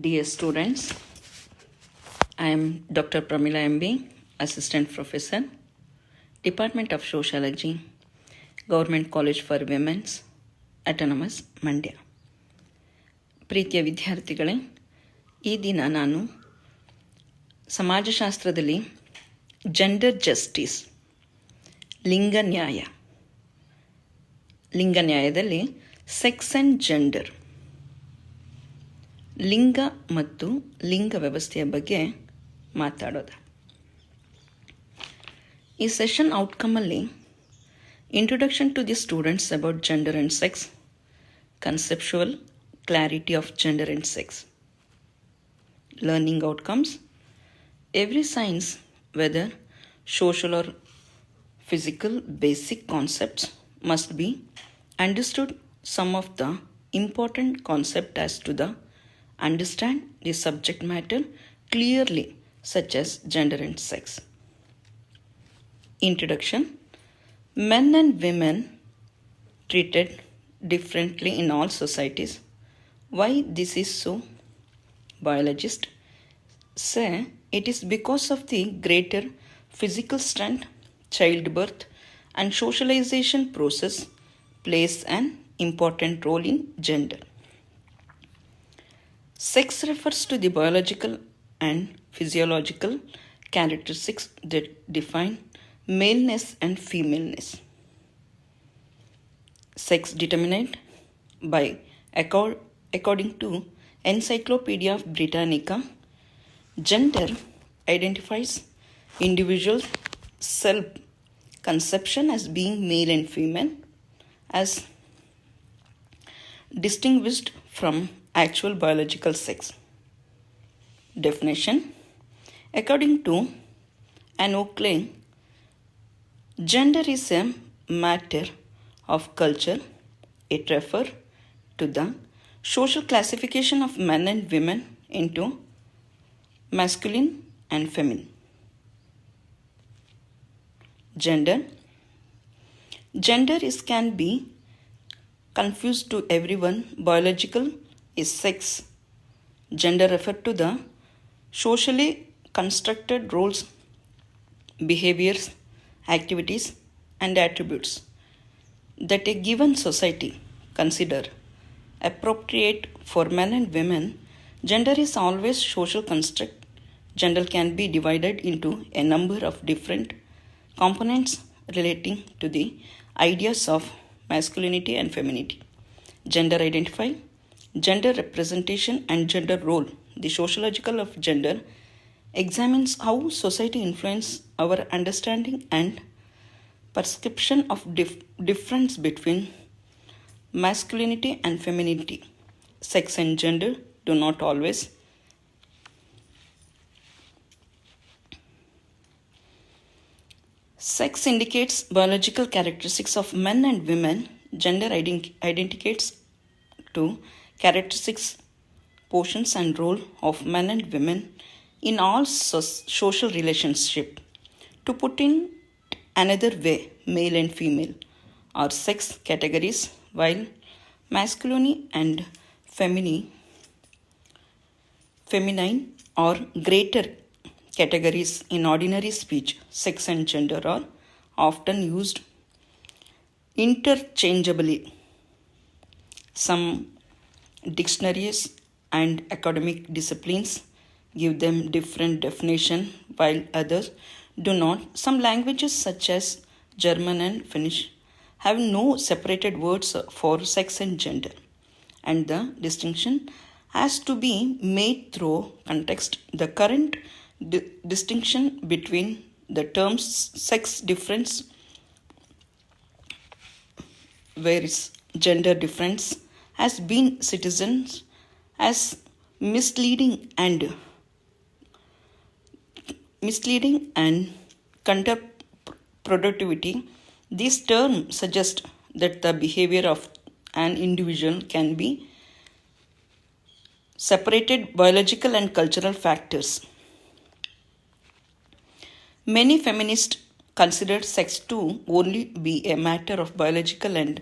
Dear students, I am Dr. Pramila MB, Assistant Professor, Department of Sociology, Government College for Women's, Autonomous, Mandya. ಪ್ರೀತಿಯ ವಿದ್ಯಾರ್ಥಿಗಳೇ, ಈ ದಿನ ನಾನು ಸಮಾಜಶಾಸ್ತ್ರದಲ್ಲಿ gender justice, ಲಿಂಗ ನ್ಯಾಯದಲ್ಲಿ sex and gender, ಲಿಂಗ ಮತ್ತು ಲಿಂಗ ವ್ಯವಸ್ಥೆಯ ಬಗ್ಗೆ ಮಾತಾಡೋದು. ಈ ಸೆಷನ್ ಔಟ್ಕಮಲ್ಲಿ introduction to the students about gender and sex, conceptual clarity of gender and sex, learning outcomes. Every science, whether social or physical, basic concepts must be understood. Some of the important concepts as to the understand the subject matter clearly, such as gender and sex. Introduction. Men and women treated differently in all societies. Why this is so? Biologists say it is because of the greater physical strength, childbirth and socialization process plays an important role in gender. Sex refers to the biological and physiological characteristics that define maleness and femaleness. Sex determined by, according to Encyclopedia Britannica, gender identifies individuals' self-conception as being male and female, as distinguished from actual biological sex. Definition. According to Oakley, gender is a matter of culture. It refers to the social classification of men and women into masculine and feminine. Gender can be confused to everyone. Biological is sex. Gender refers to the socially constructed roles, behaviors, activities and attributes that a given society consider appropriate for men and women. Gender is always social construct. Gender can be divided into a number of different components relating to the ideas of masculinity and femininity. Gender identify, gender representation and gender role. The sociological of gender examines how society influences our understanding and perception of difference between masculinity and femininity. Sex and gender do not always Sex indicates biological characteristics of men and women. Gender identicates to characteristics, portions and role of men and women in all social relationship. To put in another way, male and female are sex categories, while masculine and feminine or greater categories. In ordinary speech, sex and gender are often used interchangeably. Some dictionaries and academic disciplines give them different definition, while others do not. Some languages such as German and Finnish have no separated words for sex and gender, and the distinction has to be made through context. The current distinction between the terms sex difference whereas gender difference has been citizens as misleading and counterproductivity. This term suggests that the behavior of an individual can be separated biological and cultural factors. Many feminists consider sex to only be a matter of biological and